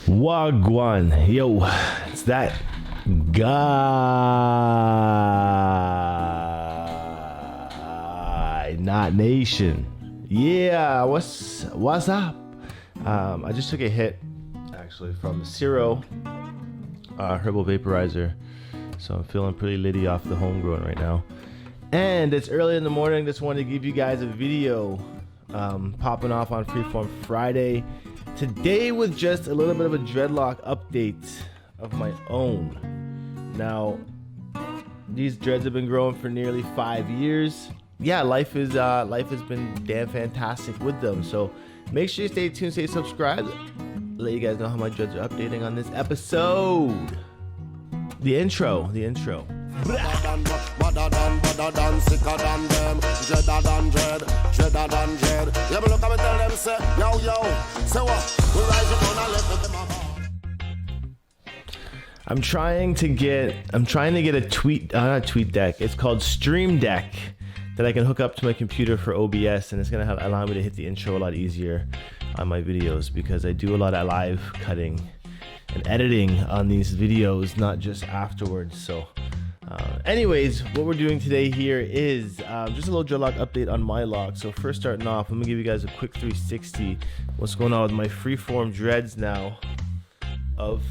Wagwan, yo, it's that guy, not nation. Yeah, what's up? I just took a hit actually from the Zero herbal vaporizer, so I'm feeling pretty litty off the homegrown right now. And it's early in the morning. Just wanted to give you guys a video popping off on Freeform Friday today with just a little bit of a dreadlock update of my own. Now, these dreads have been growing for nearly 5 years. Yeah, life has been damn fantastic with them. So make sure you stay tuned, stay subscribed. Let you guys know how my dreads are updating on this episode. The intro. I'm trying to get a not tweet deck. It's called Stream Deck that I can hook up to my computer for OBS, and it's gonna allow me to hit the intro a lot easier on my videos because I do a lot of live cutting and editing on these videos, not just afterwards. So anyways, what we're doing today here is just a little dreadlock update on my lock. So first, starting off, I'm gonna give you guys a quick 360 what's going on with my Freeform Dreads now of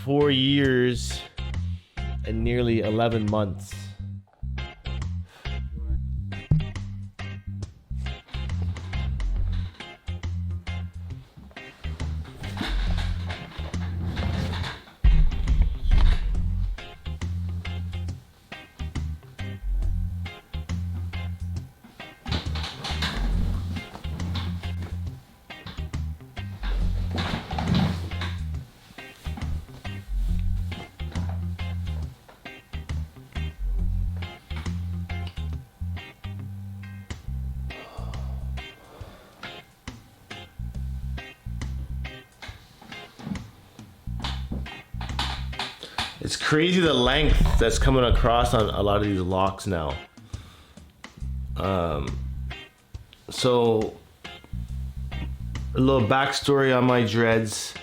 4 years and nearly 11 months. It's crazy the length that's coming across on a lot of these locks now. So a little backstory on my dreads.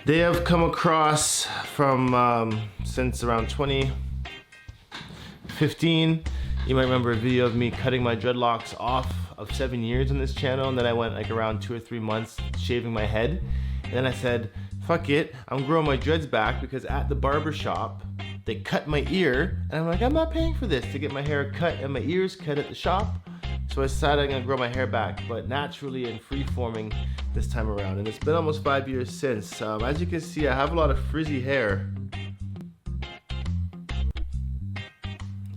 They have come across from since around 2015. You might remember a video of me cutting my dreadlocks off of 7 years on this channel, and then I went like around 2 or 3 months shaving my head. And then I said, fuck it, I'm growing my dreads back because at the barber shop, they cut my ear, and I'm like, I'm not paying for this to get my hair cut and my ears cut at the shop. So I decided I'm gonna grow my hair back, but naturally and free-forming this time around. And it's been almost 5 years since. As you can see, I have a lot of frizzy hair.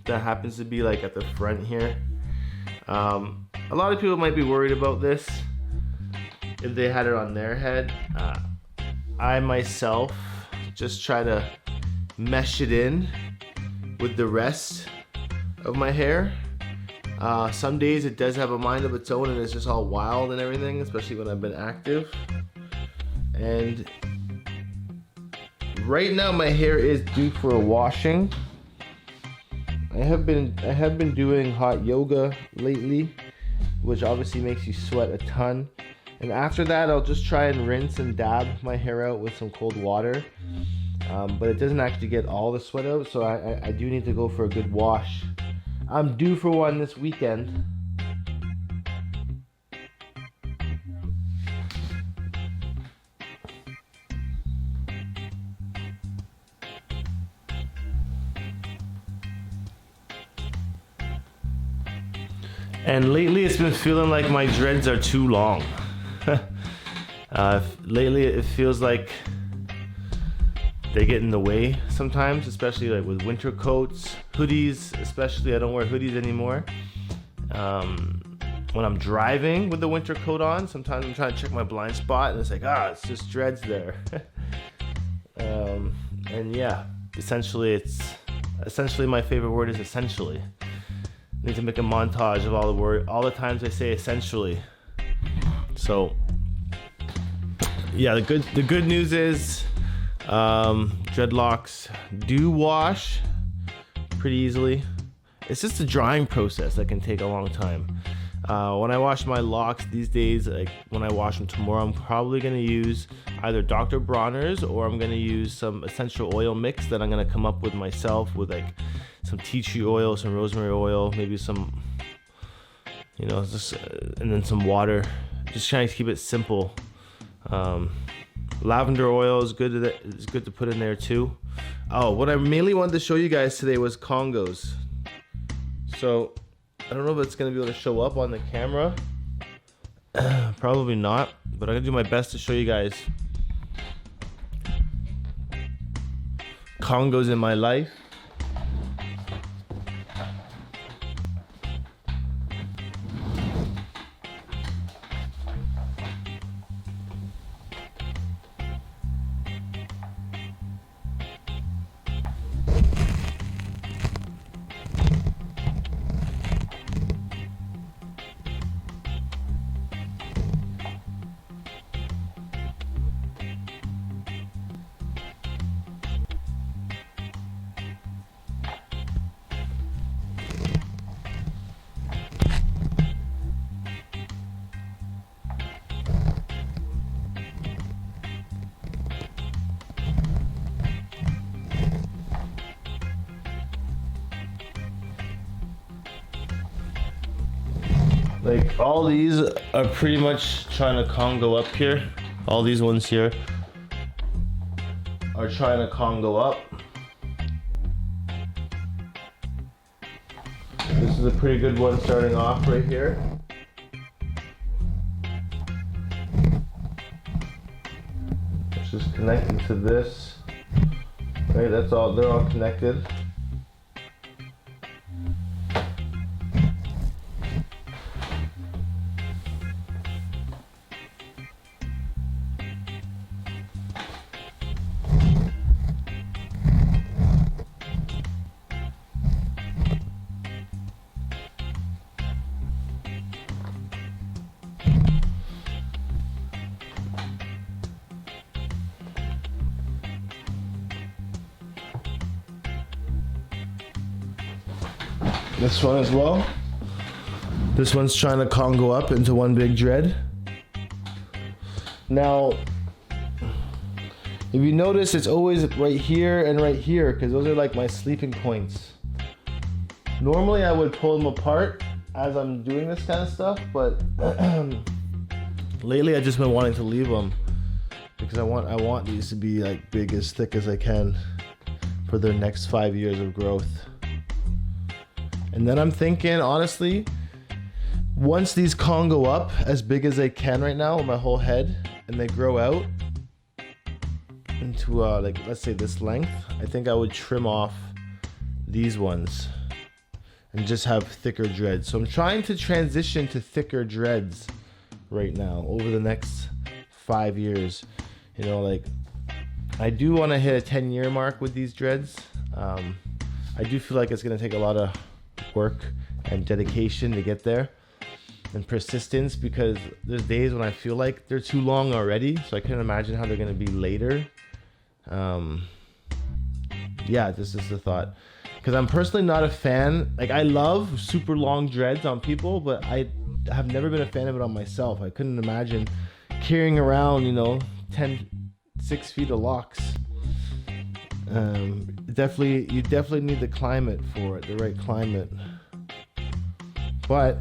That happens to be like at the front here. A lot of people might be worried about this if they had it on their head. I myself just try to mesh it in with the rest of my hair. Some days it does have a mind of its own and it's just all wild and everything, especially when I've been active. And right now my hair is due for a washing. I have been doing hot yoga lately, which obviously makes you sweat a ton. And after that, I'll just try and rinse and dab my hair out with some cold water. But it doesn't actually get all the sweat out, so I do need to go for a good wash. I'm due for one this weekend. And lately it's been feeling like my dreads are too long. Lately it feels like they get in the way sometimes, especially like with winter coats, hoodies especially. I don't wear hoodies anymore. When I'm driving with the winter coat on, sometimes I'm trying to check my blind spot and it's like, it's just dreads there. And yeah, essentially my favorite word is essentially. I need to make a montage of all the times I say essentially. So yeah, the good news is dreadlocks do wash pretty easily. It's just a drying process that can take a long time. When I wash my locks these days, like when I wash them tomorrow, I'm probably gonna use either Dr. Bronner's or I'm gonna use some essential oil mix that I'm gonna come up with myself with like some tea tree oil, some rosemary oil, maybe some, just and then some water. Just trying to keep it simple. Lavender oil is good. It's good to put in there too. Oh, what I mainly wanted to show you guys today was CONGOS. So I don't know if it's gonna be able to show up on the camera. Probably not, but I'm gonna do my best to show you guys CONGOS in my life. Like all these are pretty much trying to Congo up here. All these ones here are trying to Congo up. This is a pretty good one starting off right here. It's just connecting to this. Right, that's all, they're all connected. This one as well. This one's trying to Congo up into one big dread. Now, if you notice, it's always right here and right here because those are like my sleeping points. Normally I would pull them apart as I'm doing this kind of stuff, but lately I've just been wanting to leave them because I want these to be like big, as thick as I can for their next 5 years of growth. And then I'm thinking, honestly, once these Congo up as big as they can right now with my whole head, and they grow out into like, let's say this length, I think I would trim off these ones and just have thicker dreads. So I'm trying to transition to thicker dreads right now over the next 5 years. Like I do want to hit a 10-year mark with these dreads. I do feel like it's going to take a lot of work and dedication to get there, and persistence, because there's days when I feel like they're too long already, so I can't imagine how they're going to be later. Yeah, this is the thought, because I'm personally not a fan. Like I love super long dreads on people, but I have never been a fan of it on myself. I couldn't imagine carrying around 6 feet of locks. You definitely need the climate for it, the right climate. But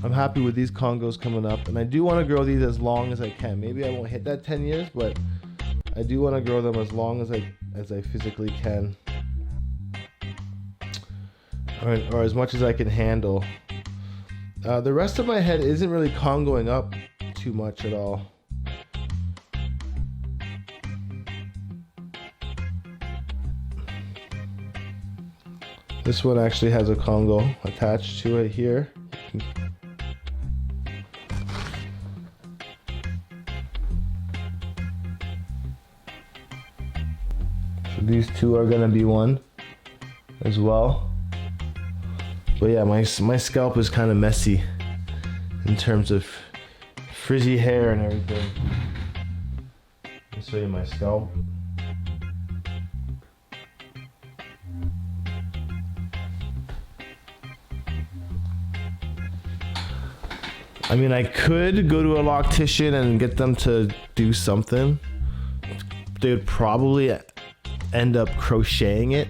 I'm happy with these CONGOS coming up, and I do want to grow these as long as I can. Maybe I won't hit that 10 years, but I do want to grow them as long as I physically can, or as much as I can handle. The rest of my head isn't really Congoing up too much at all. This one actually has a Congo attached to it here. So these two are gonna be one as well. But yeah, my scalp is kind of messy in terms of frizzy hair and everything. I'll show you my scalp. I mean, I could go to a loctician and get them to do something. They would probably end up crocheting it.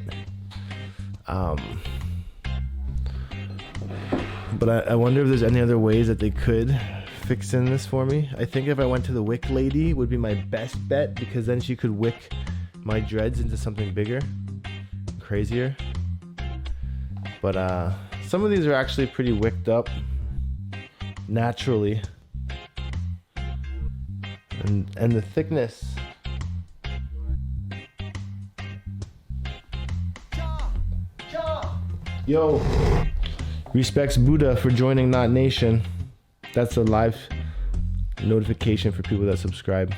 But I wonder if there's any other ways that they could fix in this for me. I think if I went to the wick lady would be my best bet, because then she could wick my dreads into something bigger, crazier. But some of these are actually pretty wicked up naturally. And the thickness. Yo, respects Buddha for joining Not Nation. That's a live notification for people that subscribe.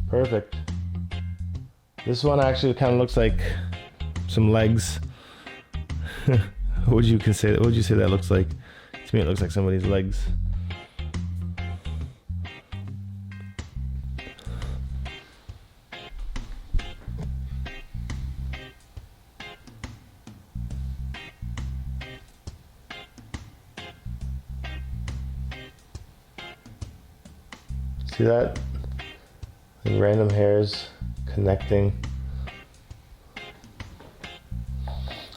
Perfect. This one actually kind of looks like some legs. What would you say that looks like? To me, it looks like somebody's legs. See that? And random hairs connecting.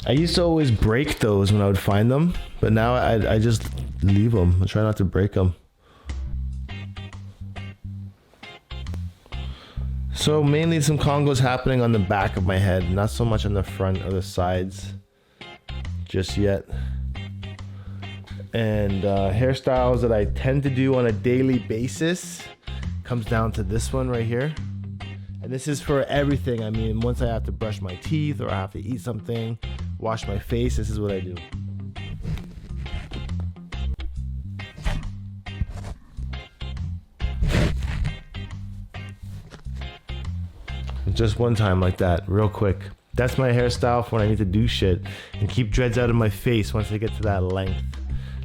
I used to always break those when I would find them, but now I just leave them. I try not to break them. So mainly some Congos happening on the back of my head, not so much on the front or the sides just yet. And hairstyles that I tend to do on a daily basis comes down to this one right here. And this is for everything. I mean, once I have to brush my teeth or I have to eat something, wash my face, this is what I do. Just one time like that, real quick. That's my hairstyle for when I need to do shit and keep dreads out of my face once they get to that length.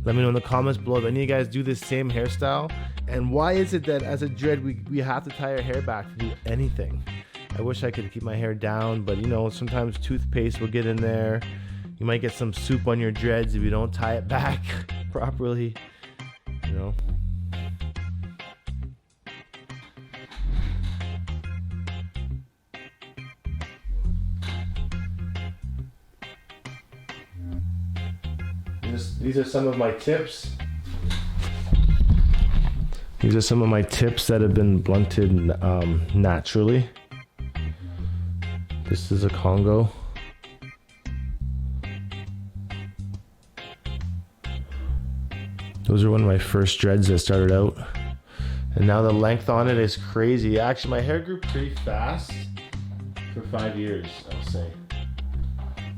Let me know in the comments below if any of you guys do this same hairstyle. And why is it that as a dread we have to tie our hair back to do anything? I wish I could keep my hair down, but you know, sometimes toothpaste will get in there. You might get some soup on your dreads if you don't tie it back properly, you know. These are some of my tips. These are some of my tips that have been blunted naturally. This is a Congo. Those are one of my first dreads that started out. And now the length on it is crazy. Actually, my hair grew pretty fast for 5 years, I'll say.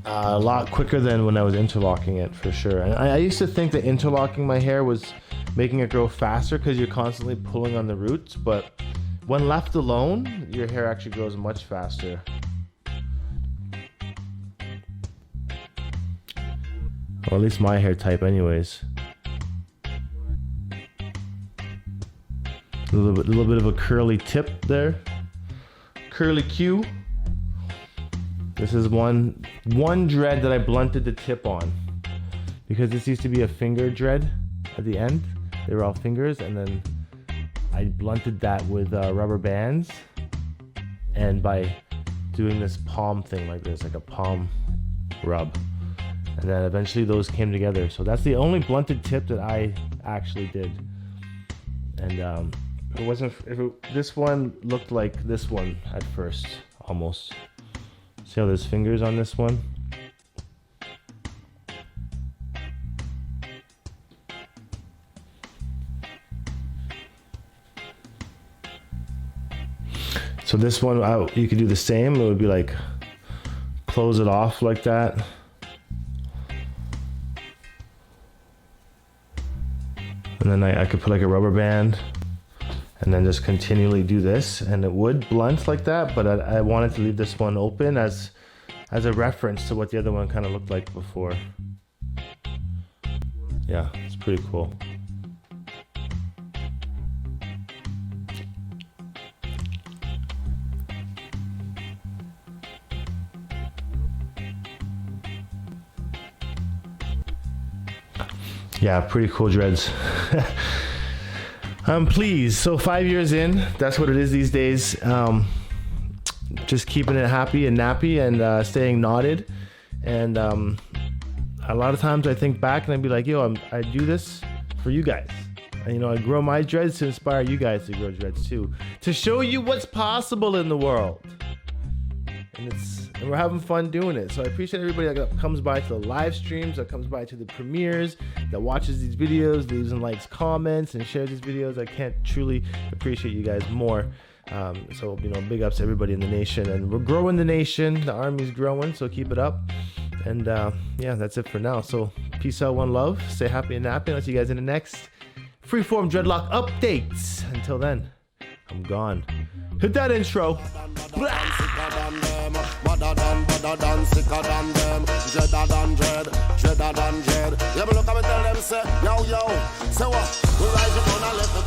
A lot quicker than when I was interlocking it, for sure. And I used to think that interlocking my hair was making it grow faster because you're constantly pulling on the roots, but when left alone, your hair actually grows much faster. Or at least my hair type anyways. A little bit of a curly tip there. Curly Q. This is one dread that I blunted the tip on, because this used to be a finger dread at the end. They were all fingers, and then I blunted that with rubber bands, and by doing this palm thing like this, like a palm rub, and then eventually those came together. So that's the only blunted tip that I actually did. And it wasn't. This one looked like this one at first, almost. See how there's fingers on this one? So this one, you could do the same. It would be like, close it off like that. And then I could put like a rubber band and then just continually do this, and it would blunt like that, but I wanted to leave this one open as a reference to what the other one kind of looked like before. Yeah, it's pretty cool. Yeah, pretty cool dreads. I'm pleased. So 5 years in, that's what it is these days. Just keeping it happy and nappy and staying knotted. And a lot of times I think back and I'd be like, yo, I do this for you guys. And, you know, I grow my dreads to inspire you guys to grow dreads too. To show you what's possible in the world. And we're having fun doing it. So I appreciate everybody that comes by to the live streams, that comes by to the premieres, that watches these videos, leaves and likes comments, and shares these videos. I can't truly appreciate you guys more. So, you know, big ups to everybody in the nation. And we're growing the nation. The army's growing, so keep it up. And yeah, that's it for now. So peace out, one love. Stay happy and nappy. I'll see you guys in the next Freeform Dreadlock updates. Until then, I'm gone. Hit that intro. Badder than, sicker than them, dreader than dread, dreader than dread. Yeah, but look at me tell them, say, yo, say what? We rise up on a left.